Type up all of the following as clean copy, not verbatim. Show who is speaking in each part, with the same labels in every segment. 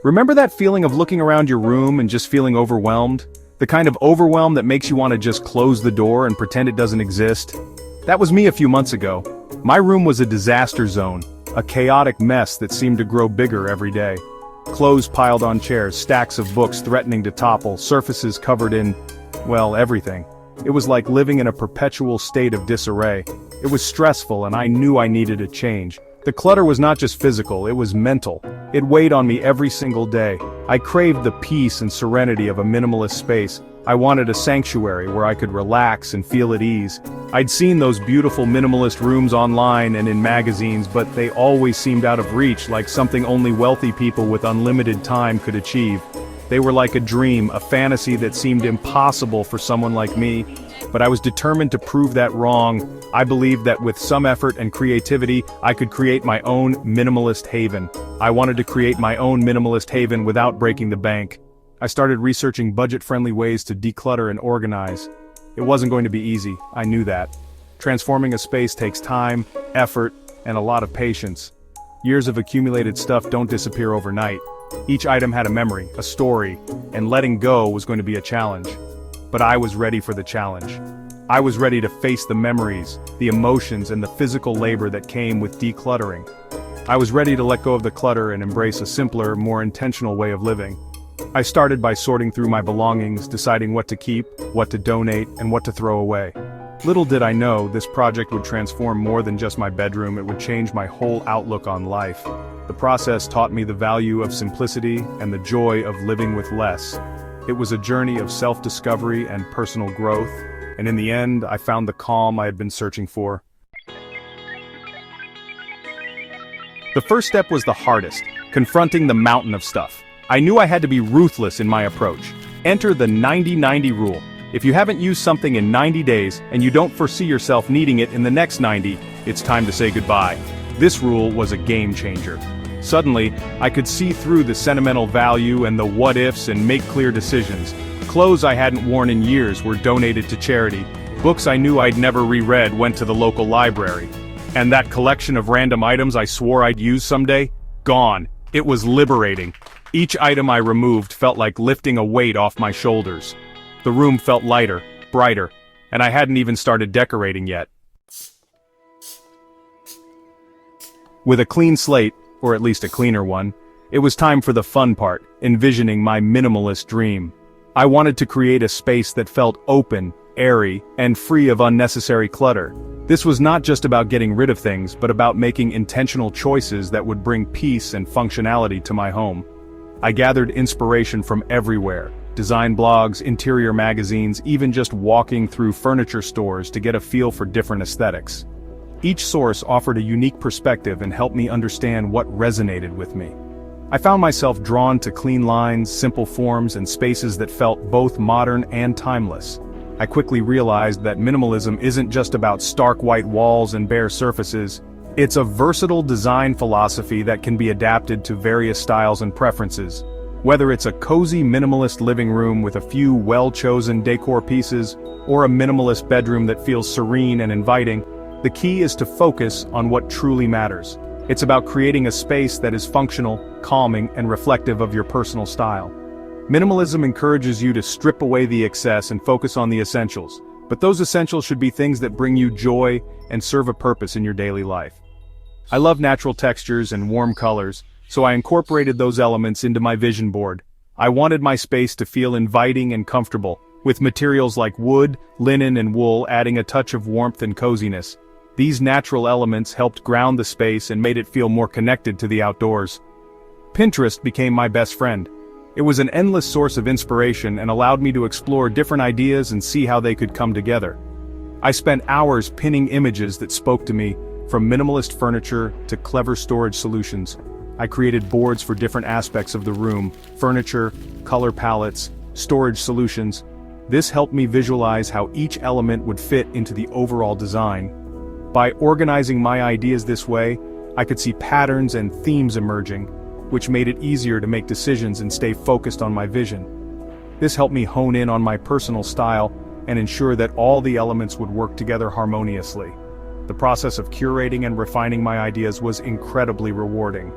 Speaker 1: Remember that feeling of looking around your room and just feeling overwhelmed? The kind of overwhelm that makes you want to just close the door and pretend it doesn't exist? That was me a few months ago. My room was a disaster zone, a chaotic mess that seemed to grow bigger every day. Clothes piled on chairs, stacks of books threatening to topple, surfaces covered in, well, everything. It was like living in a perpetual state of disarray. It was stressful and I knew I needed a change. The clutter was not just physical, it was mental. It weighed on me every single day. I craved the peace and serenity of a minimalist space. I wanted a sanctuary where I could relax and feel at ease. I'd seen those beautiful minimalist rooms online and in magazines, but they always seemed out of reach, like something only wealthy people with unlimited time could achieve. They were like a dream, a fantasy that seemed impossible for someone like me. But I was determined to prove that wrong. I believed that with some effort and creativity, I could create my own minimalist haven. I wanted to create my own minimalist haven without breaking the bank. I started researching budget-friendly ways to declutter and organize. It wasn't going to be easy, I knew that. Transforming a space takes time, effort, and a lot of patience. Years of accumulated stuff don't disappear overnight. Each item had a memory, a story, and letting go was going to be a challenge. But I was ready for the challenge. I was ready to face the memories, the emotions, and the physical labor that came with decluttering. I was ready to let go of the clutter and embrace a simpler, more intentional way of living. I started by sorting through my belongings, deciding what to keep, what to donate, and what to throw away. Little did I know this project would transform more than just my bedroom, it would change my whole outlook on life. The process taught me the value of simplicity and the joy of living with less. It was a journey of self-discovery and personal growth, and in the end, I found the calm I had been searching for. The first step was the hardest, confronting the mountain of stuff. I knew I had to be ruthless in my approach. Enter the 90-90 rule. If you haven't used something in 90 days, and you don't foresee yourself needing it in the next 90, it's time to say goodbye. This rule was a game changer. Suddenly, I could see through the sentimental value and the what-ifs and make clear decisions. Clothes I hadn't worn in years were donated to charity. Books I knew I'd never reread went to the local library. And that collection of random items I swore I'd use someday? Gone. It was liberating. Each item I removed felt like lifting a weight off my shoulders. The room felt lighter, brighter, and I hadn't even started decorating yet. With a clean slate, or at least a cleaner one, it was time for the fun part, envisioning my minimalist dream. I wanted to create a space that felt open, airy, and free of unnecessary clutter. This was not just about getting rid of things, but about making intentional choices that would bring peace and functionality to my home. I gathered inspiration from everywhere, design blogs, interior magazines, even just walking through furniture stores to get a feel for different aesthetics. Each source offered a unique perspective and helped me understand what resonated with me. I found myself drawn to clean lines, simple forms, and spaces that felt both modern and timeless. I quickly realized that minimalism isn't just about stark white walls and bare surfaces. It's a versatile design philosophy that can be adapted to various styles and preferences. Whether it's a cozy minimalist living room with a few well-chosen decor pieces, or a minimalist bedroom that feels serene and inviting, the key is to focus on what truly matters. It's about creating a space that is functional, calming, and reflective of your personal style. Minimalism encourages you to strip away the excess and focus on the essentials, but those essentials should be things that bring you joy and serve a purpose in your daily life. I love natural textures and warm colors, so I incorporated those elements into my vision board. I wanted my space to feel inviting and comfortable, with materials like wood, linen, and wool adding a touch of warmth and coziness. These natural elements helped ground the space and made it feel more connected to the outdoors. Pinterest became my best friend. It was an endless source of inspiration and allowed me to explore different ideas and see how they could come together. I spent hours pinning images that spoke to me, from minimalist furniture to clever storage solutions. I created boards for different aspects of the room, furniture, color palettes, storage solutions. This helped me visualize how each element would fit into the overall design. By organizing my ideas this way, I could see patterns and themes emerging, which made it easier to make decisions and stay focused on my vision. This helped me hone in on my personal style and ensure that all the elements would work together harmoniously. The process of curating and refining my ideas was incredibly rewarding.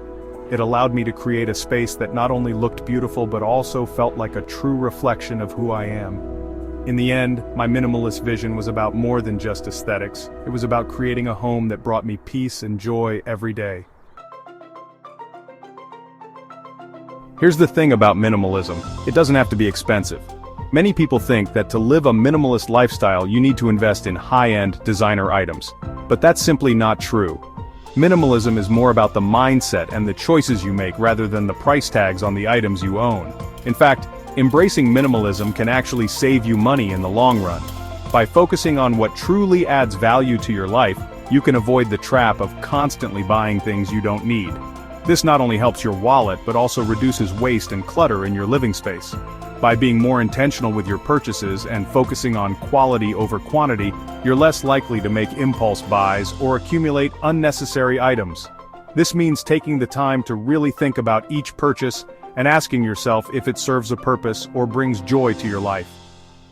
Speaker 1: It allowed me to create a space that not only looked beautiful but also felt like a true reflection of who I am. In the end, my minimalist vision was about more than just aesthetics. It was about creating a home that brought me peace and joy every day. Here's the thing about minimalism: it doesn't have to be expensive. Many people think that to live a minimalist lifestyle you need to invest in high-end designer items. But that's simply not true. Minimalism is more about the mindset and the choices you make rather than the price tags on the items you own. In fact, embracing minimalism can actually save you money in the long run. By focusing on what truly adds value to your life, you can avoid the trap of constantly buying things you don't need. This not only helps your wallet but also reduces waste and clutter in your living space. By being more intentional with your purchases and focusing on quality over quantity, you're less likely to make impulse buys or accumulate unnecessary items. This means taking the time to really think about each purchase and asking yourself if it serves a purpose or brings joy to your life.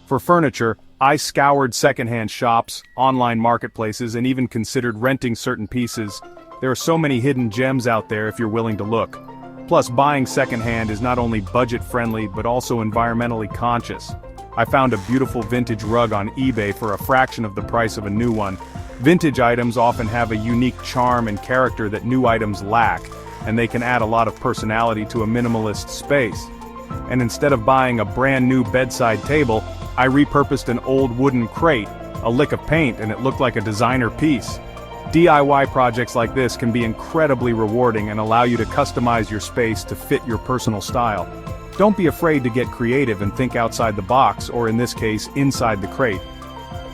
Speaker 1: For furniture, I scoured secondhand shops, online marketplaces, and even considered renting certain pieces. There are so many hidden gems out there if you're willing to look. Plus, buying secondhand is not only budget-friendly but also environmentally conscious. I found a beautiful vintage rug on eBay for a fraction of the price of a new one. Vintage items often have a unique charm and character that new items lack, and they can add a lot of personality to a minimalist space. And instead of buying a brand new bedside table, I repurposed an old wooden crate, a lick of paint, and it looked like a designer piece. DIY projects like this can be incredibly rewarding and allow you to customize your space to fit your personal style. Don't be afraid to get creative and think outside the box, or in this case, inside the crate.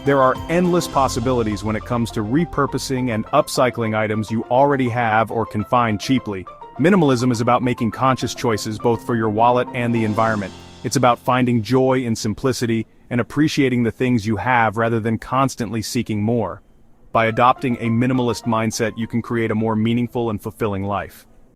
Speaker 1: There are endless possibilities when it comes to repurposing and upcycling items you already have or can find cheaply. Minimalism is about making conscious choices both for your wallet and the environment. It's about finding joy in simplicity and appreciating the things you have rather than constantly seeking more. By adopting a minimalist mindset, you can create a more meaningful and fulfilling life.